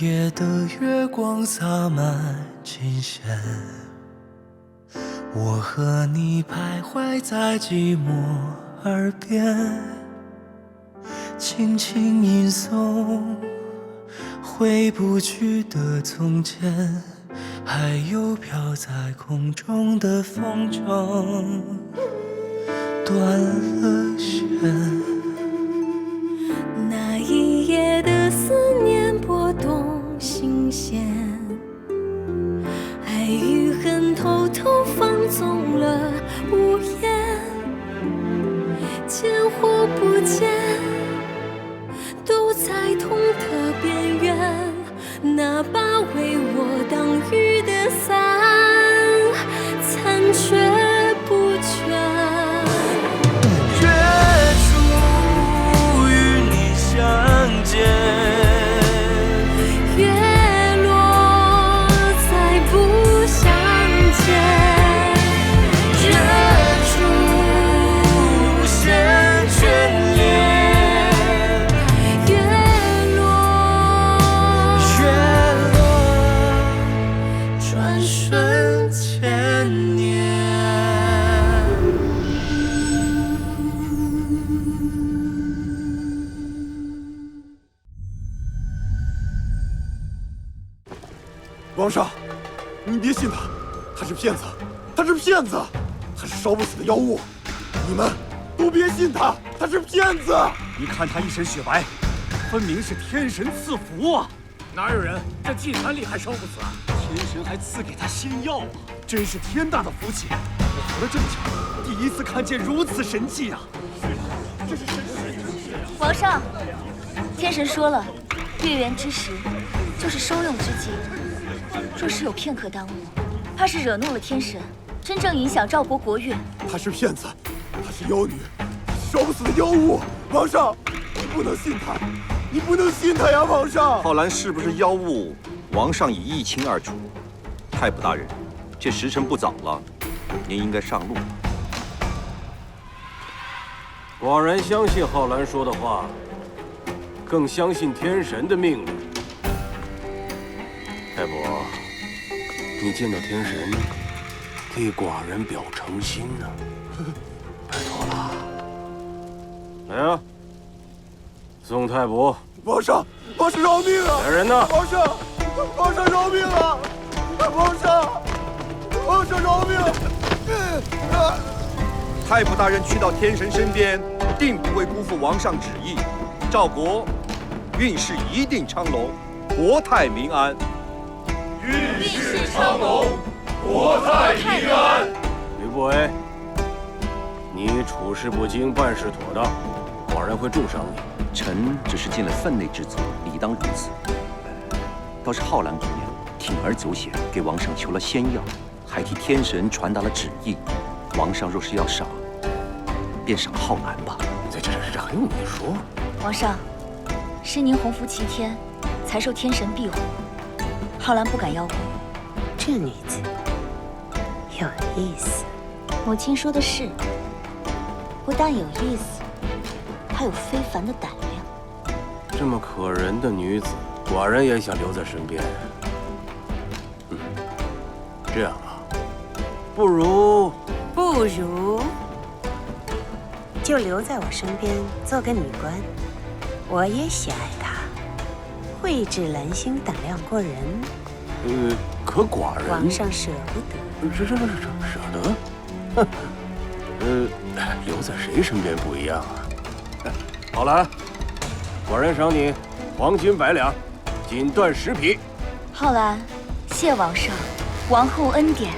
夜的月光洒满琴弦，我和你徘徊在寂寞耳边，轻轻吟诵回不去的从前，还有飘在空中的风筝断了弦。那一夜的思念拨动心弦，爱与恨偷偷放纵了无言，见或不见，都在痛的边缘。那把为我挡雨的伞，残缺不全。月初与你相见，月落再不相见。月初无限眷恋，月落转瞬千年。王上，你别信他，他是骗子，他是骗子，他是烧不死的妖物，你们都别信他，他是骗子。你看他一身雪白，分明是天神赐福啊！哪有人这祭坛里还烧不死啊？天神还赐给他仙药啊！真是天大的福气！我活了这么久，第一次看见如此神迹啊！这是神奇。皇上，天神说了，月圆之时就是收用之际，若是有片刻耽误，怕是惹怒了天神，真正影响赵国国运。他是骗子，他是妖女，烧不死的妖物。王上，你不能信他，你不能信他呀，皇上。浩然是不是妖物，王上已一清二楚。太仆大人，这时辰不早了，您应该上路了。寡人相信浩然说的话，更相信天神的命令。太伯，你见到天神，替寡人表诚心呢，拜托了。来呀，宋太伯。王上，王上饶命啊！来人呐！王上，王上饶命啊！王上，王上饶命！太仆大人去到天神身边，定不会辜负王上旨意。赵国运势一定昌隆，国泰民安。运势昌隆，国泰民安。吕不韦，你处事不惊，办事妥当，寡人会重赏你。臣只是尽了分内之责，理当如此。倒是浩然姑娘铤而走险，给王上求了仙药，还替天神传达了旨意。王上若是要赏，便赏浩然吧。这还用你说？皇上，是您洪福齐天，才受天神庇护，浩然不敢邀功。这女子有意思。母亲说的是，不但有意思，还有非凡的胆量。这么可人的女子，寡人也想留在身边。这样啊，不如就留在我身边做个女官。我也喜爱她，蕙质兰心，胆量过人。可寡人皇上舍不得。舍得？哼，留在谁身边不一样啊？好了，寡人赏你黄金100两，锦缎10匹。浩然，谢王上，王后恩典。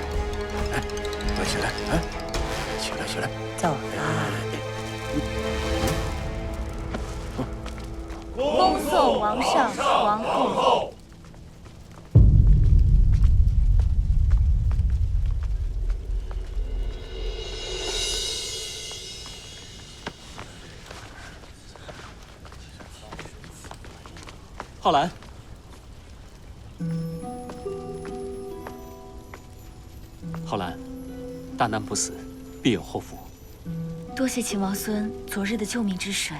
快起来！哎，起来！走吧。恭送王上、王后。浩然，浩然，大难不死，必有后福。多谢秦王孙昨日的救命之水。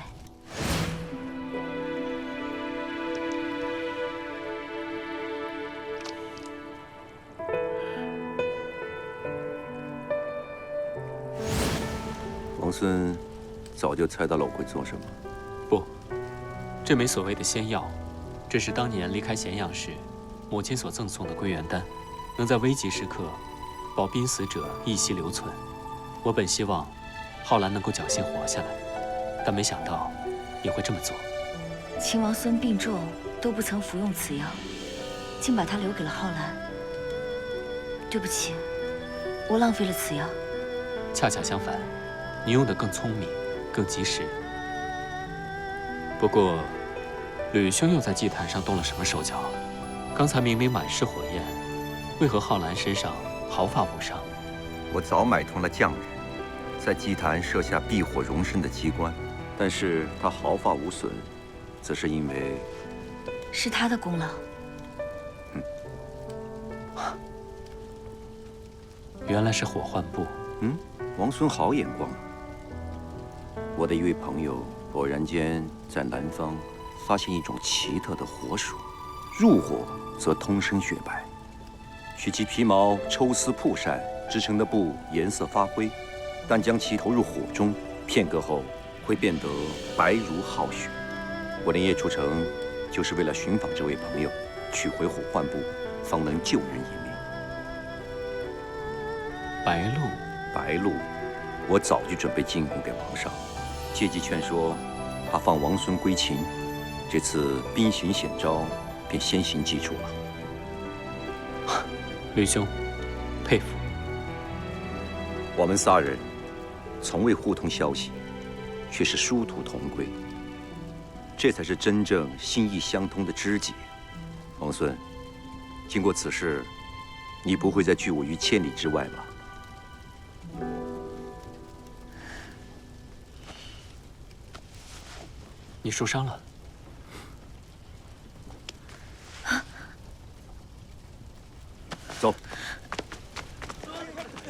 王孙早就猜到了我会做什么。不，这枚所谓的仙药，这是当年离开咸阳时，母亲所赠送的归元丹，能在危急时刻保濒死者一息留存。我本希望浩然能够侥幸活下来，但没想到你会这么做。秦王孙病重，都不曾服用此药，竟把它留给了浩然。对不起，我浪费了此药。恰恰相反，你用得更聪明，更及时。不过，吕兄又在祭坛上动了什么手脚？刚才明明满是火焰，为何浩然身上毫发无伤？我早买通了匠人，在祭坛设下避火容身的机关，但是他毫发无损，则是因为是他的功劳。原来是火幻布。王孙好眼光。我的一位朋友偶然间在南方发现一种奇特的火属，入火则通身雪白，取其皮毛抽丝曝晒织成的布颜色发灰，但将其投入火中，片刻后会变得白如皓雪。我连夜出城，就是为了寻访这位朋友，取回火幻布，方能救人一命。白鹿，我早就准备进贡给皇上，借机劝说他放王孙归秦。这次兵行险招，便先行记住了。吕兄，佩服。我们仨人从未互通消息，却是殊途同归，这才是真正心意相通的知己。王孙，经过此事，你不会再拒我于千里之外吧？你受伤了？走，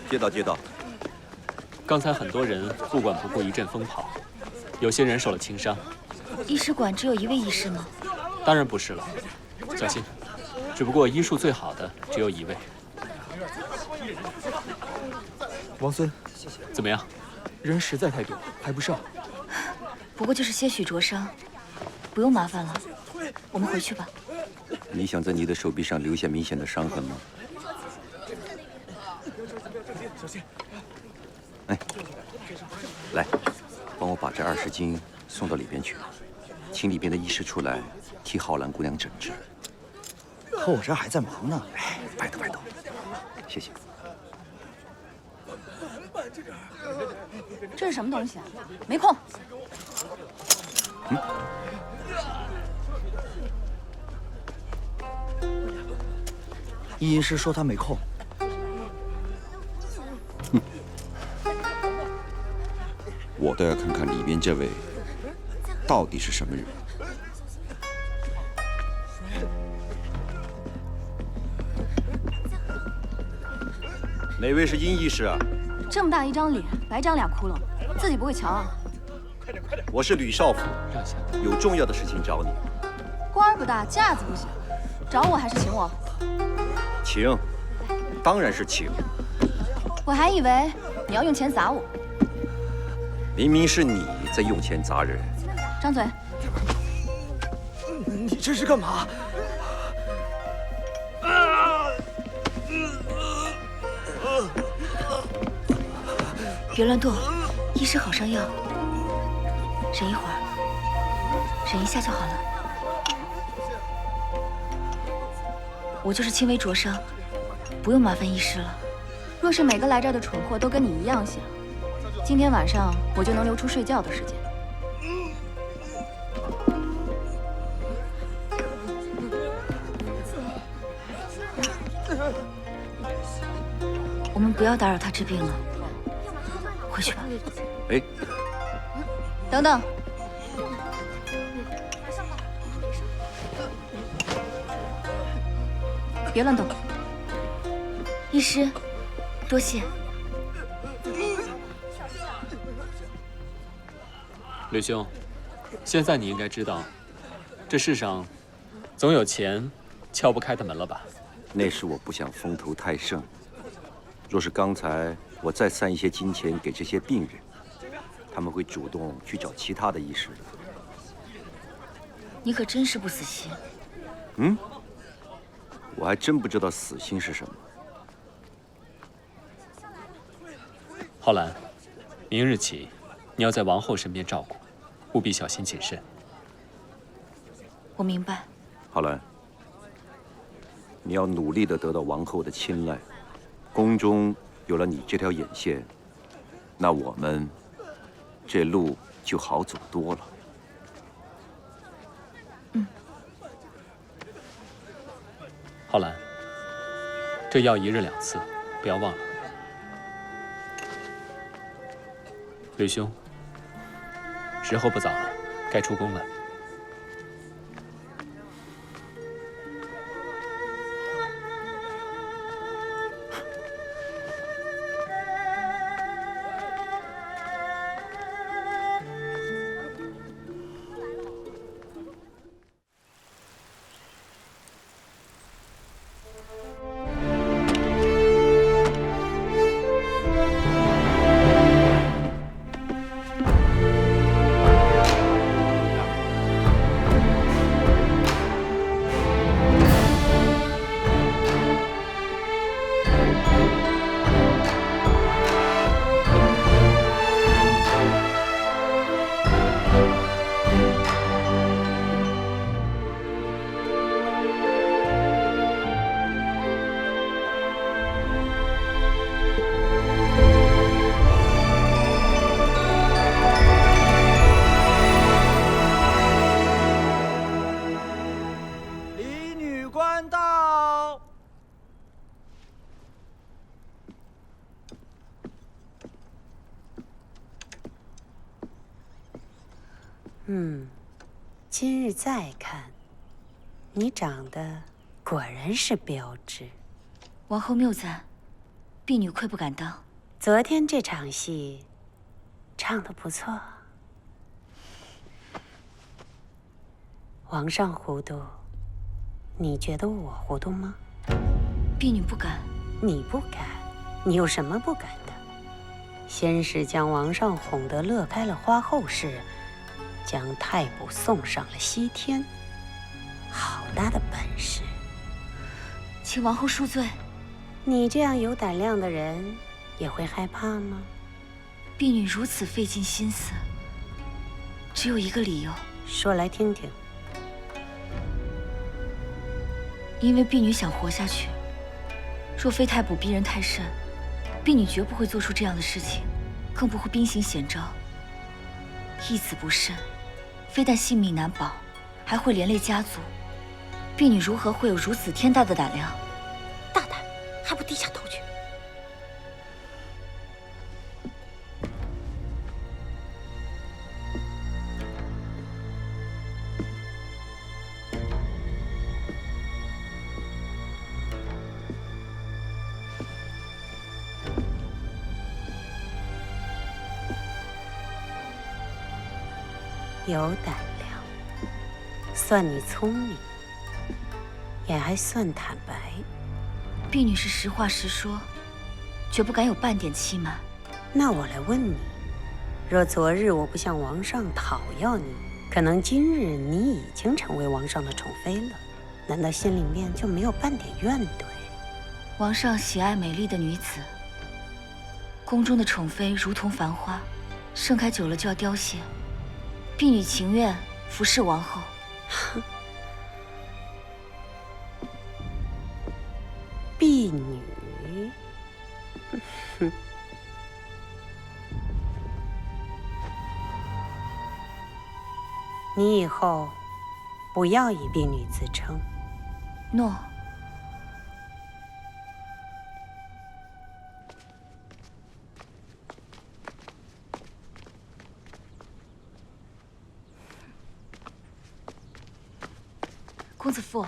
接到。刚才很多人不管不顾一阵风跑，有些人受了轻伤。医师馆只有一位医师吗？当然不是了，小心。只不过医术最好的只有一位。王孙，怎么样？人实在太多，排不上。不过就是些许灼伤，不用麻烦了，我们回去吧。你想在你的手臂上留下明显的伤痕吗？小心！哎，来，帮我把这20斤送到里边去，请里边的医师出来替浩然姑娘诊治。可我这还在忙呢。哎，拜托，谢谢。这是什么东西啊？没空。医师说他没空。我倒要看看里边这位到底是什么人。哪位是殷医师啊？这么大一张脸，白长俩窟窿，自己不会瞧啊？我是吕少府，有重要的事情找你。官儿不大，架子不小，找我还是请我？请，当然是请。我还以为你要用钱砸我。明明是你在用钱砸人。张嘴！你这是干嘛？别乱动，医师好上药。忍一会儿，忍一下就好了。我就是轻微灼伤，不用麻烦医师了。若是每个来这儿的蠢货都跟你一样想，今天晚上我就能留出睡觉的时间。我们不要打扰他治病了，回去吧。哎，等等，别乱动。医师，多谢。吕兄，现在你应该知道，这世上总有钱敲不开的门了吧？那是我不想风头太盛。若是刚才我再散一些金钱给这些病人，他们会主动去找其他的医师的。你可真是不死心。嗯，我还真不知道死心是什么。浩然，明日起，你要在王后身边照顾，务必小心谨慎。我明白。浩然，你要努力地得到王后的青睐。宫中有了你这条眼线，那我们这路就好走多了。浩然，这药1日2次，不要忘了。柳兄，时候不早了，该出宫了。今日再看，你长得果然是标致。王后谬赞，婢女愧不敢当。昨天这场戏唱得不错。皇上糊涂，你觉得我糊涂吗？婢女不敢。你不敢？你有什么不敢的？先是将王上哄得乐开了花后氏，将太卜送上了西天，好大的本事！请王后恕罪。你这样有胆量的人，也会害怕吗？婢女如此费尽心思，只有一个理由。说来听听。因为婢女想活下去。若非太卜逼人太甚，婢女绝不会做出这样的事情，更不会兵行险招。一子不慎，非但性命难保，还会连累家族。婢女如何会有如此天大的胆量？大胆，还不低下头去！有胆量，算你聪明，也还算坦白。婢女是实话实说，绝不敢有半点欺瞒。那我来问你，若昨日我不向王上讨要你，可能今日你已经成为王上的宠妃了，难道心里面就没有半点怨怼？王上喜爱美丽的女子，宫中的宠妃如同繁花，盛开久了就要凋谢。婢女情愿服侍王后。婢女，你以后不要以婢女自称。诺。公子父，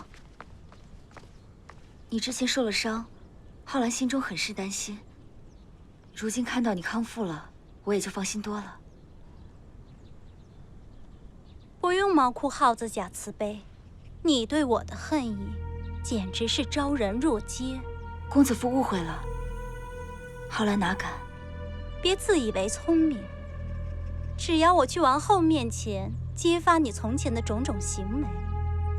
你之前受了伤，浩然心中很是担心。如今看到你康复了，我也就放心多了。不用毛哭耗子假慈悲，你对我的恨意，简直是昭然若揭。公子父误会了，浩然哪敢？别自以为聪明，只要我去王后面前揭发你从前的种种行为，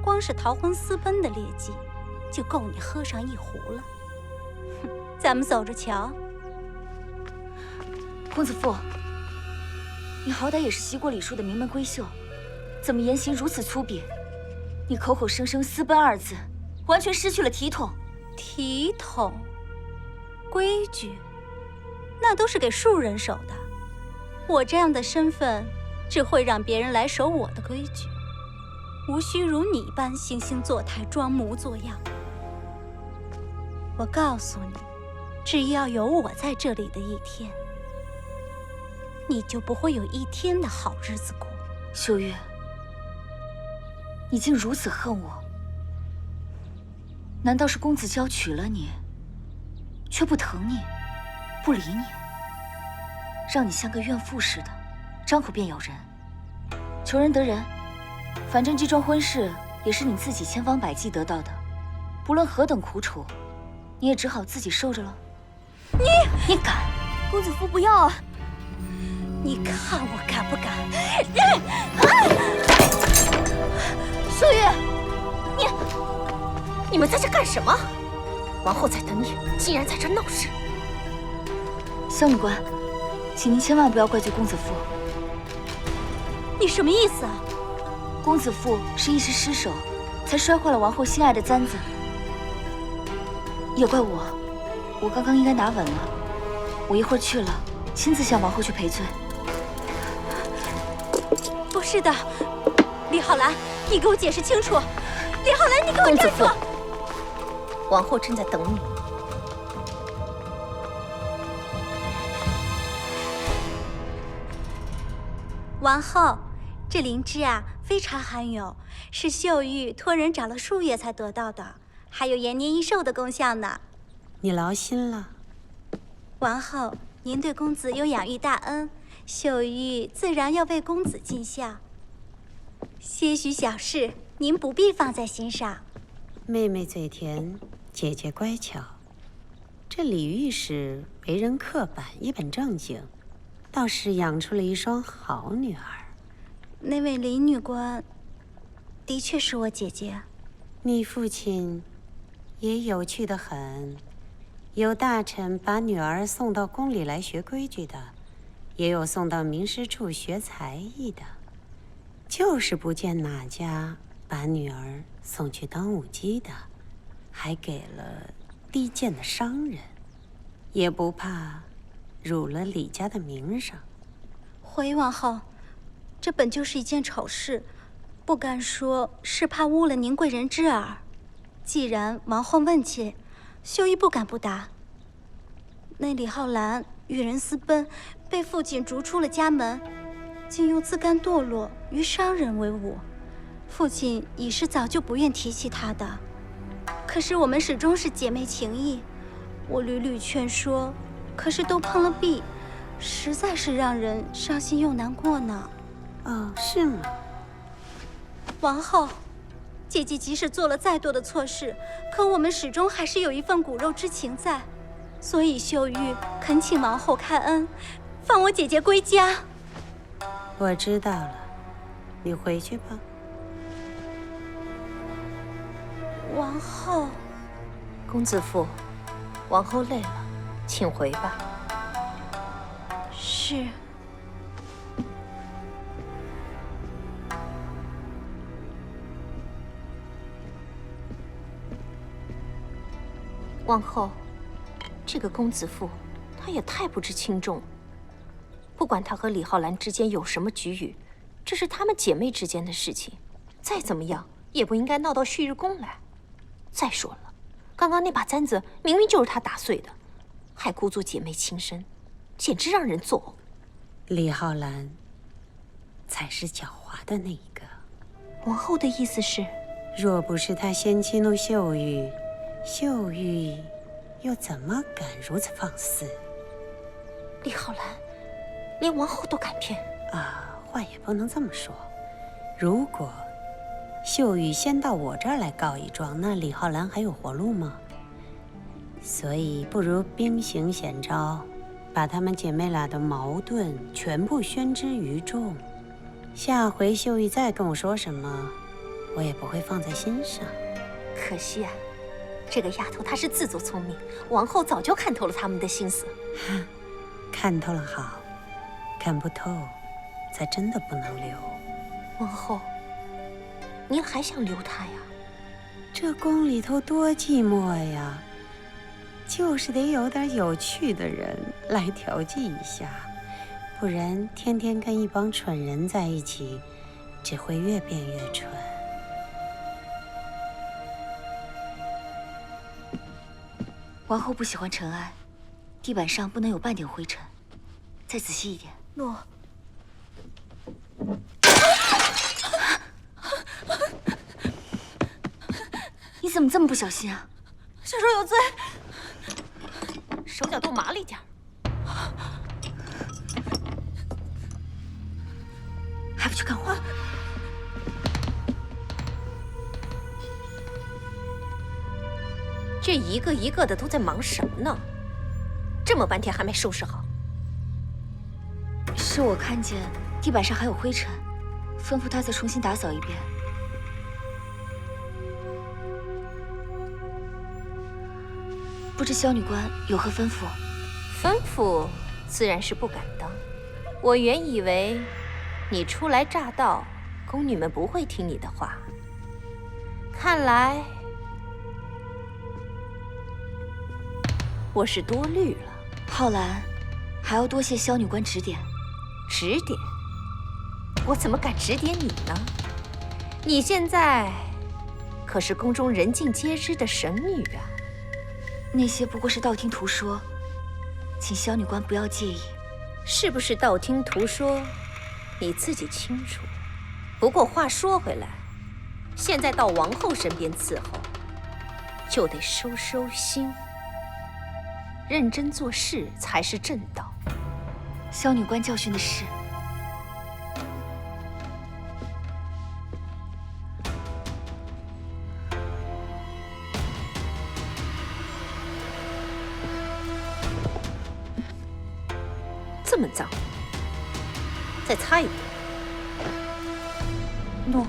光是逃婚私奔的劣迹，就够你喝上一壶了。哼，咱们走着瞧。公子父，你好歹也是西国礼数的名门闺秀，怎么言行如此粗鄙？你口口声声私奔二字，完全失去了体统。体统、规矩，那都是给庶人守的。我这样的身份，只会让别人来守我的规矩，无需如你般惺惺作态、装模作样。我告诉你，只要有我在这里的一天，你就不会有一天的好日子过。秀玉，你竟如此恨我？难道是公子娇娶了你，却不疼你，不理你，让你像个怨妇似的，张口便咬人？求人得人，反正这桩婚事也是你自己千方百计得到的，不论何等苦楚，你也只好自己受着了。你敢？公子父不要啊！你看我敢不敢？秀玉，你们在这干什么？王后在等你，竟然在这闹事！萧女官，请您千万不要怪罪公子父。你什么意思啊？公子父是一时失手，才摔坏了王后心爱的簪子，也怪我刚刚应该拿稳了。我一会儿去了，亲自向王后去赔罪。不是的，李浩然，你给我解释清楚！李浩然，你给我站住！王后正在等你。王后，这灵芝啊非常罕有，是秀玉托人找了数月才得到的，还有延年益寿的功效呢。你劳心了。王后，您对公子有养育大恩，秀玉自然要为公子尽孝。些许小事，您不必放在心上。妹妹嘴甜，姐姐乖巧。这李御史为人刻板，一本正经，倒是养出了一双好女儿。那位李女官，的确是我姐姐。你父亲也有趣得很，有大臣把女儿送到宫里来学规矩的，也有送到名师处学才艺的，就是不见哪家把女儿送去当舞姬的，还给了低贱的商人，也不怕辱了李家的名声。回王后，这本就是一件丑事，不敢说是怕污了您贵人之耳。既然王后问起，秀玉不敢不答。那李浩然与人私奔，被父亲逐出了家门，竟又自甘堕落，与商人为伍。父亲已是早就不愿提起他的，可是我们始终是姐妹情谊，我屡屡劝说，可是都碰了壁，实在是让人伤心又难过呢。哦，是吗？王后，姐姐即使做了再多的错事，可我们始终还是有一份骨肉之情在，所以秀玉恳请王后开恩，放我姐姐归家。我知道了，你回去吧。王后，公子父，王后累了，请回吧。是。王后，这个公子父，他也太不知轻重了。不管他和李浩然之间有什么局龉，这是他们姐妹之间的事情，再怎么样也不应该闹到旭日宫来。再说了，刚刚那把簪子明明就是他打碎的，还故作姐妹情深，简直让人作呕。李浩然才是狡猾的那一个。王后的意思是，若不是他先激怒秀玉，秀玉又怎么敢如此放肆？李浩然连王后都敢骗啊！话也不能这么说。如果秀玉先到我这儿来告一状，那李浩然还有活路吗？所以不如兵行险招，把她们姐妹俩的矛盾全部宣之于众。下回秀玉再跟我说什么，我也不会放在心上。可惜啊，这个丫头她是自作聪明，王后早就看透了他们的心思。看透了好，看不透，才真的不能留。王后，您还想留她呀？这宫里头多寂寞呀，就是得有点有趣的人来调剂一下，不然天天跟一帮蠢人在一起，只会越变越蠢。王后不喜欢尘埃，地板上不能有半点灰尘。再仔细一点。诺。你怎么这么不小心啊？小手有罪，手脚都麻利点。还不去干活？这一个一个的都在忙什么呢？这么半天还没收拾好。是我看见地板上还有灰尘，吩咐他再重新打扫一遍。不知萧女官有何吩咐？吩咐自然是不敢当。我原以为你初来乍到，宫女们不会听你的话。看来我是多虑了。浩然，还要多谢萧女官指点。指点？我怎么敢指点你呢？你现在可是宫中人尽皆知的神女啊！那些不过是道听途说，请萧女官不要介意。是不是道听途说，你自己清楚。不过话说回来，现在到王后身边伺候，就得收收心，认真做事才是正道。萧女官教训的是。这么脏，再擦一遍。诺。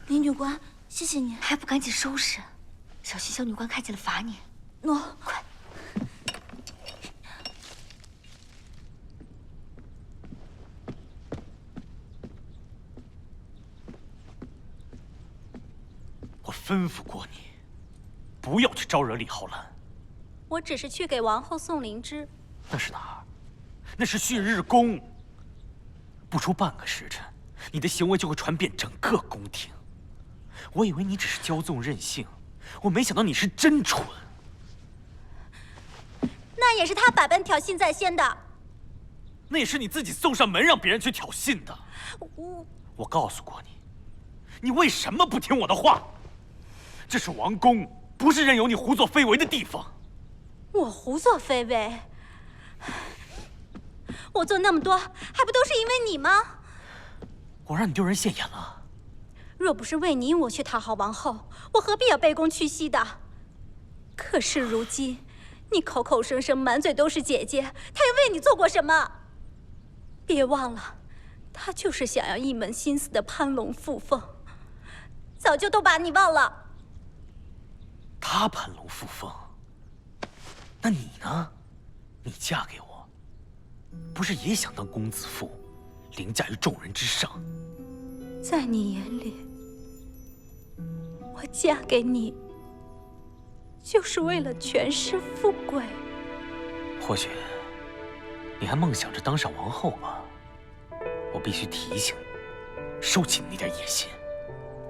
李女官，谢谢你，还不赶紧收拾，小心萧女官看见了罚你。诺，快。我吩咐过你，不要去招惹李浩然。我只是去给王后送灵芝。那是哪儿？那是巽日宫。不出半个时辰，你的行为就会传遍整个宫廷。我以为你只是骄纵任性，我没想到你是真蠢。那也是他百般挑衅在先的。那也是你自己送上门让别人去挑衅的。我告诉过你，你为什么不听我的话？这是王宫，不是任由你胡作非为的地方。我胡作非为？我做那么多，还不都是因为你吗？我让你丢人现眼了。若不是为你我去讨好王后，我何必要卑躬屈膝的？可是如今，你口口声声满嘴都是姐姐，她又为你做过什么？别忘了，她就是想要一门心思的攀龙附凤，早就都把你忘了。她攀龙附凤，那你呢？你嫁给我，不是也想当公子妇，凌驾于众人之上？在你眼里，我嫁给你，就是为了权势富贵。或许你还梦想着当上王后吧？我必须提醒你，收起你那点野心，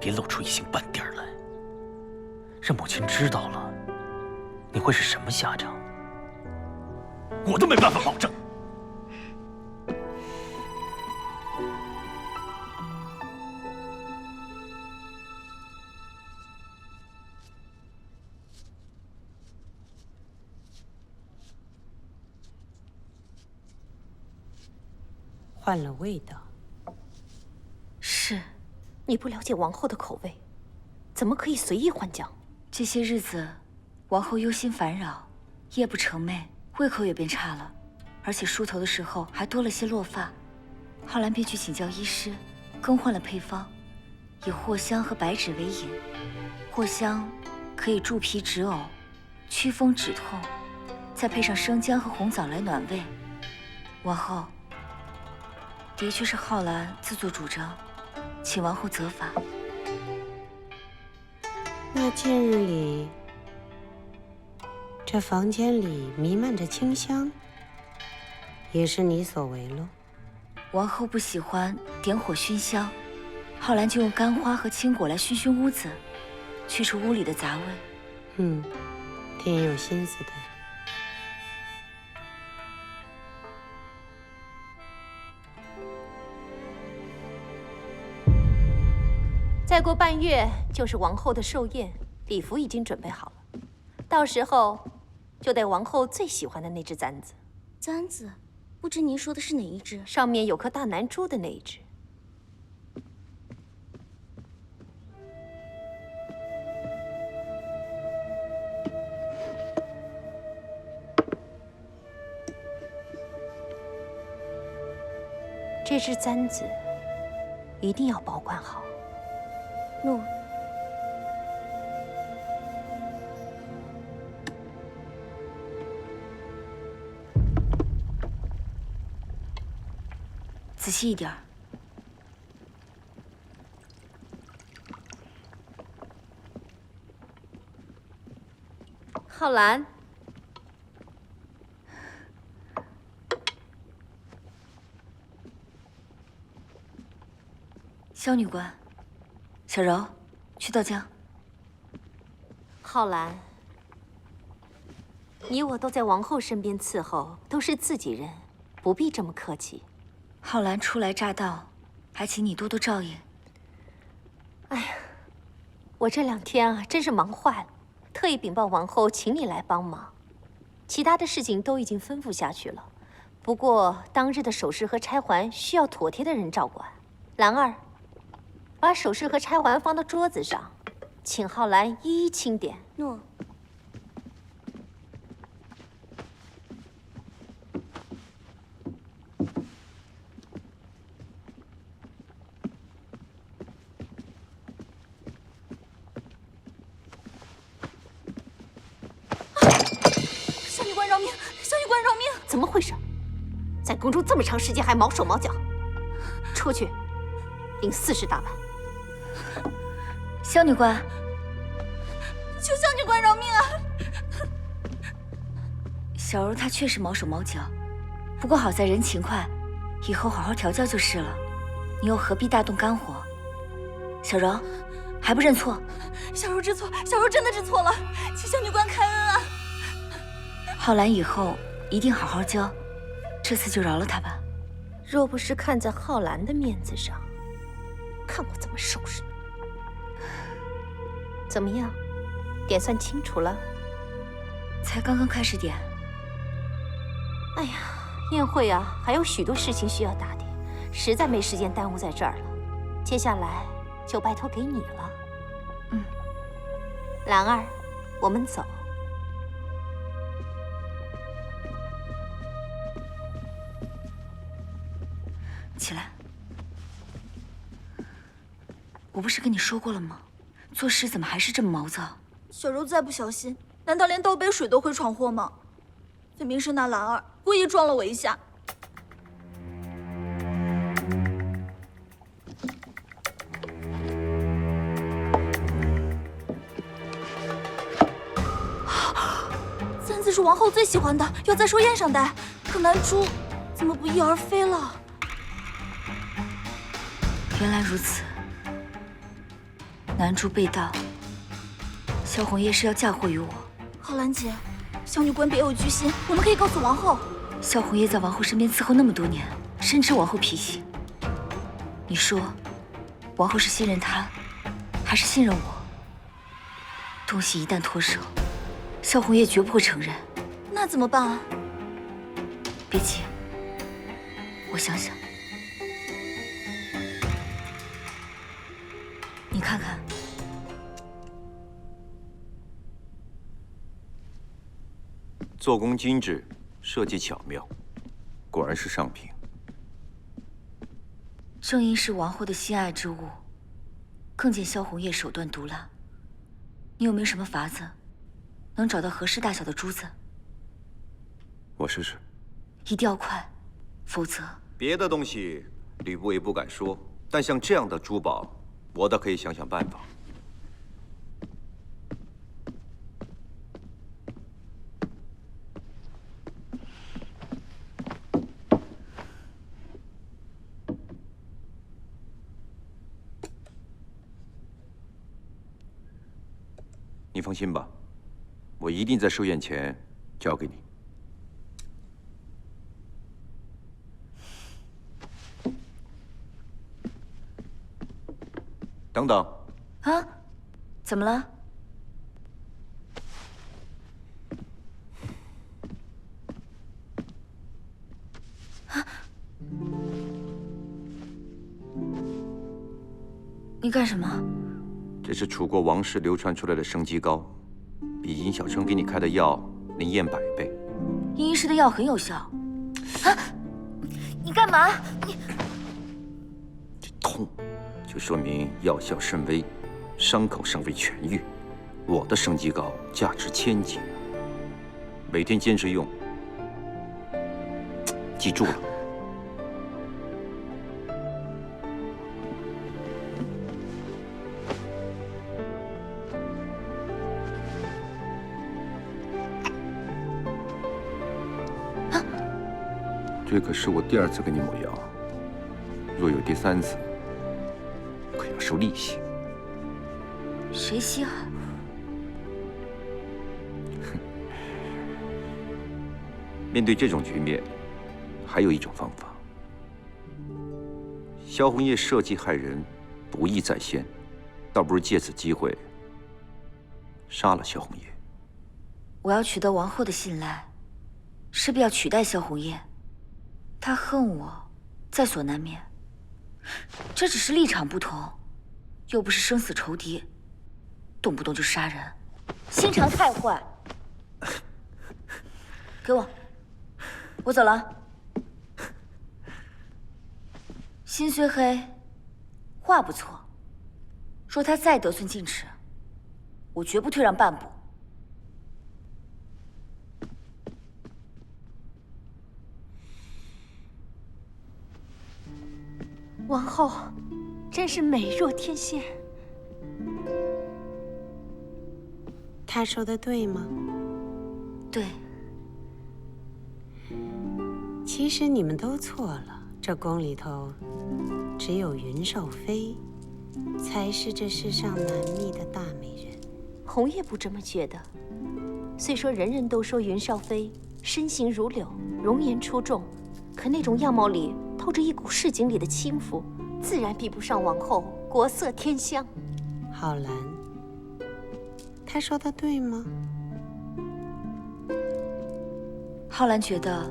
别露出一星半点来。让母亲知道了，你会是什么下场？我都没办法保证。换了味道。是，你不了解王后的口味，怎么可以随意换将？这些日子，王后忧心烦扰，夜不成寐，胃口也变差了，而且梳头的时候还多了些落发。浩然便去请教医师，更换了配方，以藿香和白芷为引。藿香可以助脾止呕、祛风止痛，再配上生姜和红枣来暖胃。王后，的确是浩然自作主张，请王后责罚。那近日里，这房间里弥漫着清香，也是你所为喽？王后不喜欢点火熏香，浩然就用干花和青果来熏熏屋子，去除屋里的杂味。挺有心思的。再过半月就是王后的寿宴，礼服已经准备好了，到时候就带王后最喜欢的那只簪子。簪子，不知您说的是哪一只？上面有颗大南珠的那一只。这只簪子一定要保管好。诺。仔细一点。浩然，萧女官，小柔，去倒浆。浩然，你我都在王后身边伺候，都是自己人，不必这么客气。浩然初来乍到，还请你多多照应。哎呀，我这2天啊，真是忙坏了，特意禀报王后，请你来帮忙。其他的事情都已经吩咐下去了，不过当日的首饰和钗环需要妥帖的人照管。兰儿，把首饰和钗环放到桌子上，请浩然一一清点。诺。萧女官饶命！萧女官饶命！怎么回事？在宫中这么长时间还毛手毛脚，出去领40大板。萧女官，求萧女官饶命啊！小柔她确实毛手毛脚，不过好在人勤快，以后好好调教就是了。你又何必大动肝火？小柔，还不认错？小柔知错，小柔真的知错了，请萧女官开恩啊！浩然以后一定好好教，这次就饶了他吧。若不是看在浩然的面子上，看我怎么收拾你。怎么样，点算清楚了？才刚刚开始点。哎呀，宴会啊，还有许多事情需要打点，实在没时间耽误在这儿了。接下来就拜托给你了。兰儿，我们走。起来。我不是跟你说过了吗？做事怎么还是这么毛躁？小柔再不小心，难道连倒杯水都会闯祸吗？分明是那兰儿故意撞了我一下。簪子是王后最喜欢的，要在寿宴上戴，可南珠怎么不翼而飞了？原来如此。南珠被盗，萧红叶是要嫁祸于我。浩兰姐，萧女官别有居心，我们可以告诉王后。萧红叶在王后身边伺候那么多年，深知王后脾气。你说，王后是信任他，还是信任我？东西一旦脱手，萧红叶绝不会承认。那怎么办啊？别急，我想想。你看看，做工精致，设计巧妙，果然是上品。正因是王后的心爱之物，更见萧红叶手段毒辣。你有没有什么法子，能找到合适大小的珠子？我试试。一定要快，否则……别的东西吕不韦不敢说，但像这样的珠宝，我倒可以想想办法。你放心吧，我一定在寿宴前交给你。等等。啊？怎么了？啊？你干什么？这是楚国王室流传出来的生肌膏，比尹小生给你开的药灵验100倍。殷医师的药很有效。啊！你干嘛？你这痛，就说明药效甚微，伤口尚未痊愈。我的生肌膏价值千金，每天坚持用，记住了。这可是我第2次给你抹药，若有第3次，可要收利息。谁稀罕？面对这种局面，还有一种方法。萧红叶设计害人，不义在先，倒不如借此机会杀了萧红叶。我要取得王后的信赖，势必要取代萧红叶。她恨我，在所难免。这只是立场不同，又不是生死仇敌，动不动就杀人，心肠太坏。给我，我走了。心虽黑，话不错。若他再得寸进尺，我绝不退让半步。王后，真是美若天仙。他说的对吗？对。其实你们都错了，这宫里头，只有云少妃，才是这世上难觅的大美人。红叶不这么觉得。虽说人人都说云少妃身形如柳，容颜出众，可那种样貌里透着一股市井里的轻浮，自然比不上王后国色天香。浩然，他说的对吗？浩然觉得，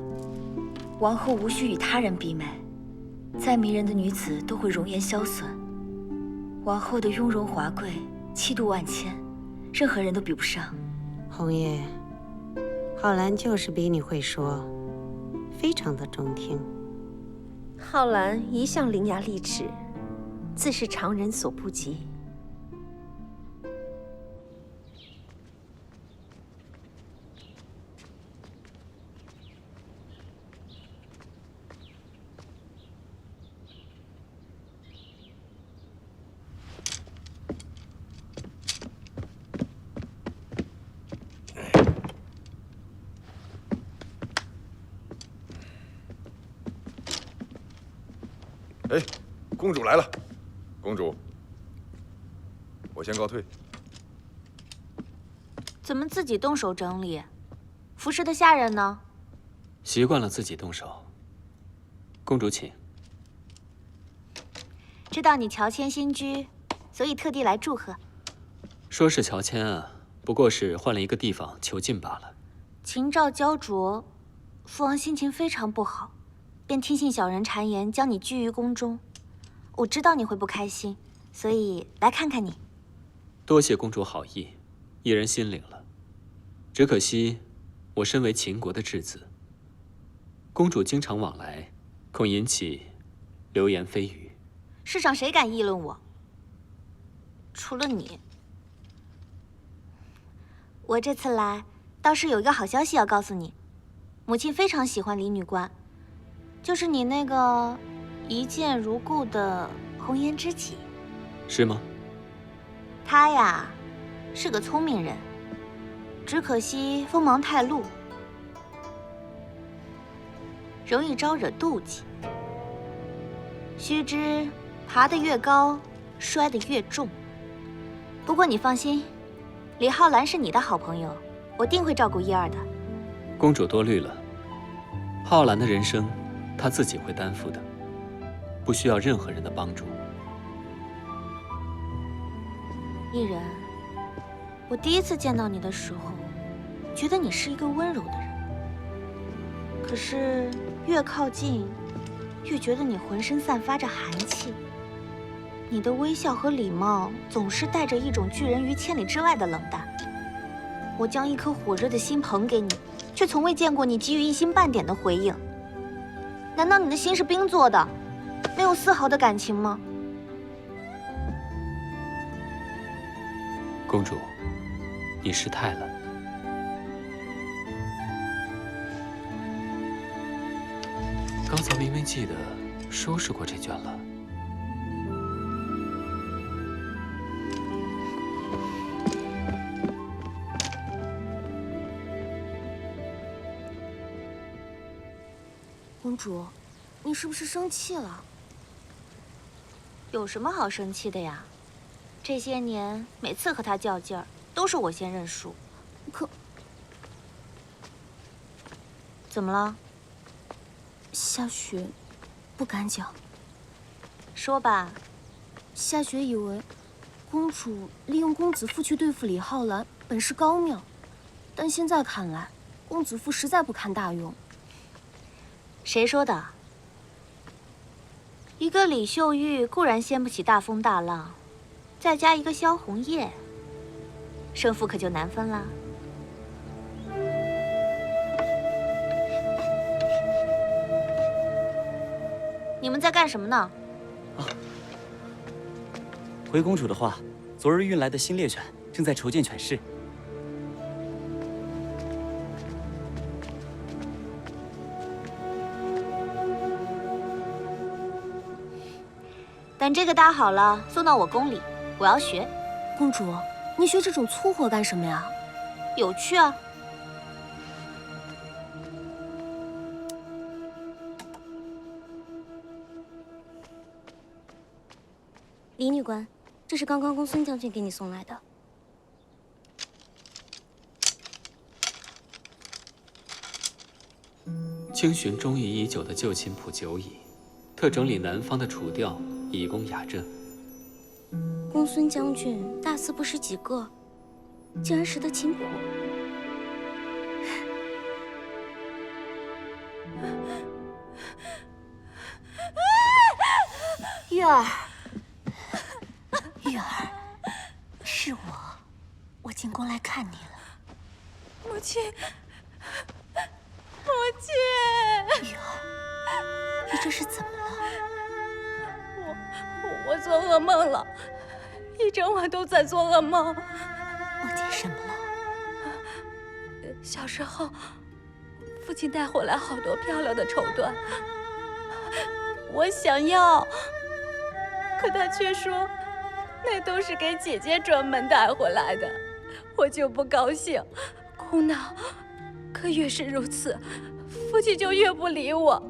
王后无需与他人比美，再迷人的女子都会容颜消损。王后的雍容华贵，气度万千，任何人都比不上。红叶，浩然就是比你会说，非常的中听。浩然一向伶牙俐齿，自是常人所不及。哎，公主来了，公主，我先告退。怎么自己动手整理？服侍的下人呢？习惯了自己动手。公主请。知道你乔迁新居，所以特地来祝贺。说是乔迁啊，不过是换了一个地方囚禁罢了。情照焦灼，父王心情非常不好。便听信小人谗言，将你拘于宫中。我知道你会不开心，所以来看看你。多谢公主好意，一人心领了。只可惜，我身为秦国的质子，公主经常往来，恐引起流言蜚语。世上谁敢议论我？除了你。我这次来，倒是有一个好消息要告诉你。母亲非常喜欢李女官，就是你那个一见如故的红颜知己。是吗？她呀，是个聪明人，只可惜锋芒太露，容易招惹妒忌。须知，爬得越高，摔得越重。不过你放心，李浩然是你的好朋友，我定会照顾一二的。公主多虑了，浩然的人生，她自己会担负的，不需要任何人的帮助。一人，我第一次见到你的时候，觉得你是一个温柔的人。可是越靠近，越觉得你浑身散发着寒气。你的微笑和礼貌总是带着一种拒人于千里之外的冷淡。我将一颗火热的心捧给你，却从未见过你给予一星半点的回应。难道你的心是冰做的，没有丝毫的感情吗？公主，你失态了。刚才明明记得收拾过这卷了。公主，你是不是生气了？有什么好生气的呀？这些年每次和他较劲儿，都是我先认输。可……怎么了？夏雪不敢讲。说吧。夏雪以为公主利用公子父去对付李浩然，本事高妙，但现在看来，公子父实在不堪大用。谁说的？一个李秀玉固然掀不起大风大浪，再加一个萧红叶，胜负可就难分了。你们在干什么呢？啊，回公主的话，昨日运来的新猎犬正在筹建犬室。等这个搭好了，送到我宫里，我要学。公主，你学这种粗活干什么呀？有趣啊！李女官，这是刚刚公孙将军给你送来的。清寻中意已久的旧琴谱久矣，特整理南方的楚调，以供雅正。公孙将军大字不识几个，竟然识得琴谱。玉儿，玉儿，是我进宫来看你了。母亲，母亲！玉儿，你这是怎么了？我做噩梦了，一整晚都在做噩梦。梦见什么了？小时候，父亲带回来好多漂亮的绸缎，我想要，可他却说那都是给姐姐专门带回来的，我就不高兴，哭闹。可越是如此，父亲就越不理我。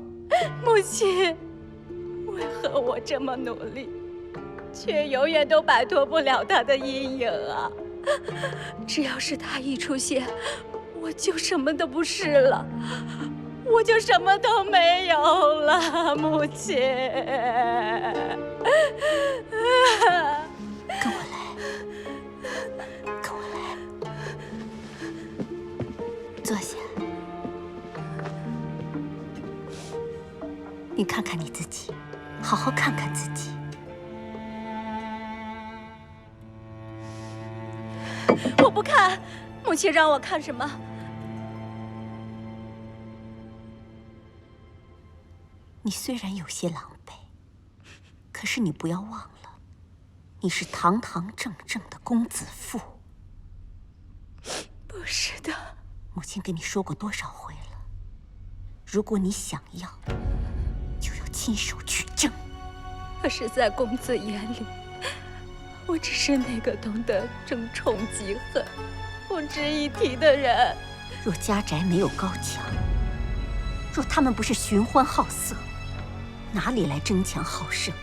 母亲，为何我这么努力，却永远都摆脱不了他的阴影啊！只要是他一出现，我就什么都不是了，我就什么都没有了，母亲。跟我来，跟我来，坐下。你看看你自己，好好看看自己。我不看，母亲让我看什么？你虽然有些狼狈，可是你不要忘了，你是堂堂正正的公子妇。不是的，母亲跟你说过多少回了，如果你想要，就要亲手取证。可是，在公子眼里，我只是那个懂得争宠嫉恨、不值一提的人。若家宅没有高墙，若他们不是寻欢好色，哪里来争强好胜？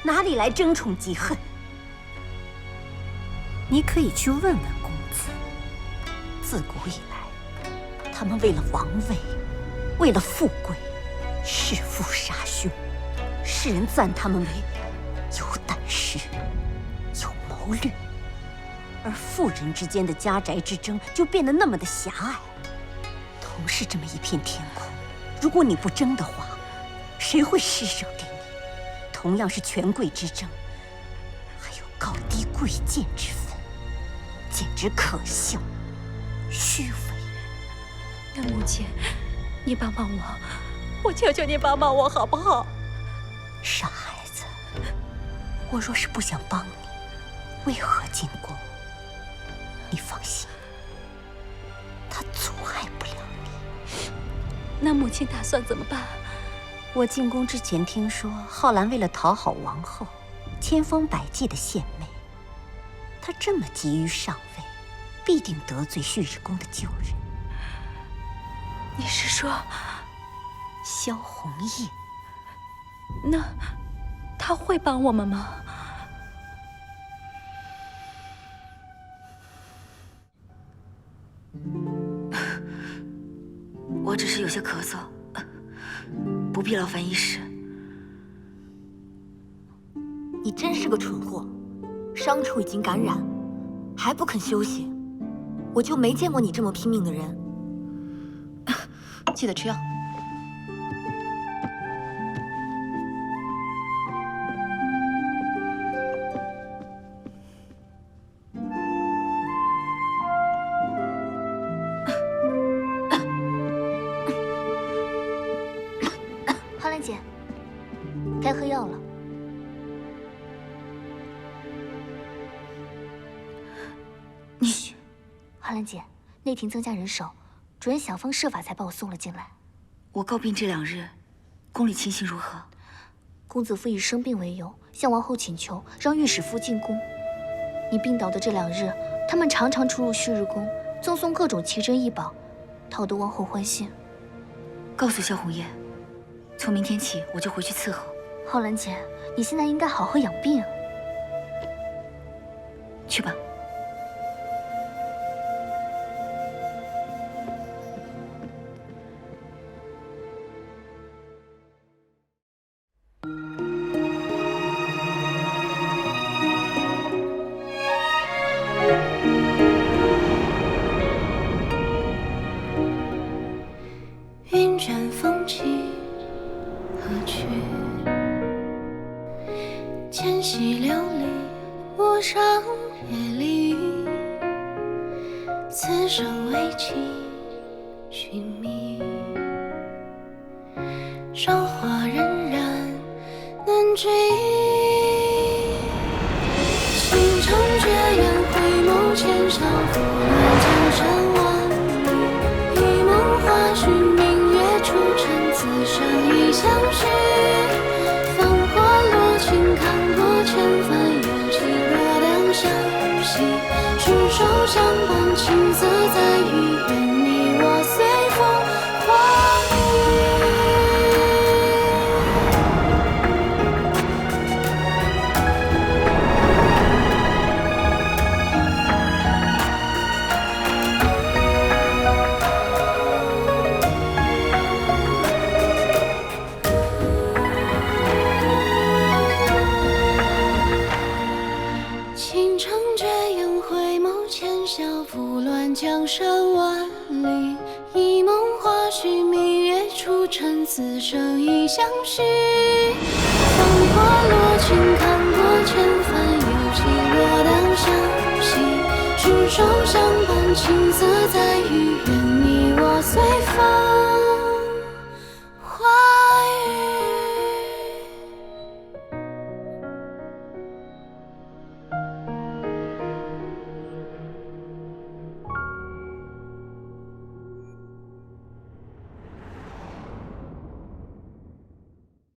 哪里来争宠嫉恨？你可以去问问公子，自古以来，他们为了王位，为了富贵，弑父杀兄，世人赞他们为有胆识、有谋略，而妇人之间的家宅之争就变得那么的狭隘。同是这么一片天空，如果你不争的话，谁会施舍给你？同样是权贵之争，还有高低贵贱之分，简直可笑、虚伪。那母亲，你帮帮我，我求求你帮帮我好不好？傻孩子，我若是不想帮你，为何进宫？你放心，他阻碍不了你。那母亲打算怎么办？我进宫之前听说，浩然为了讨好王后，千方百计的献媚。他这么急于上位，必定得罪旭日宫的旧人。你是说萧红叶？那他会帮我们吗？我只是有些咳嗽，不必劳烦医师。你真是个蠢货，伤处已经感染，还不肯休息，我就没见过你这么拼命的人。记得吃药。浩然姐，该喝药了。嘘，浩然姐，内廷增加人手，主人想方设法才把我送了进来。我告病这2日，宫里情形如何？公子夫以生病为由，向王后请求让御史夫进宫。你病倒的这2日，他们常常出入旭日宫，赠送各种奇珍异宝，讨得王后欢心。告诉萧红叶，从明天起我就回去伺候。浩然姐，你现在应该好好养病。去吧。云卷风起何去？千溪流离，陌上别离。此生为情寻觅，韶华荏苒难追忆。倾城绝艳，回眸千笑，拂乱江山万里。一梦花絮，明月出尘，此生已相许。繁华落尽，看过千帆，有情若两相惜。执手相伴，青涩在于愿你我随风化雨。倾城绝艳，回眸千笑，拂乱江山万里。一梦花絮，明月出尘，此生已相许。繁华落尽，看过千帆，有情若两相惜。执手相伴，青涩在于愿你我随风。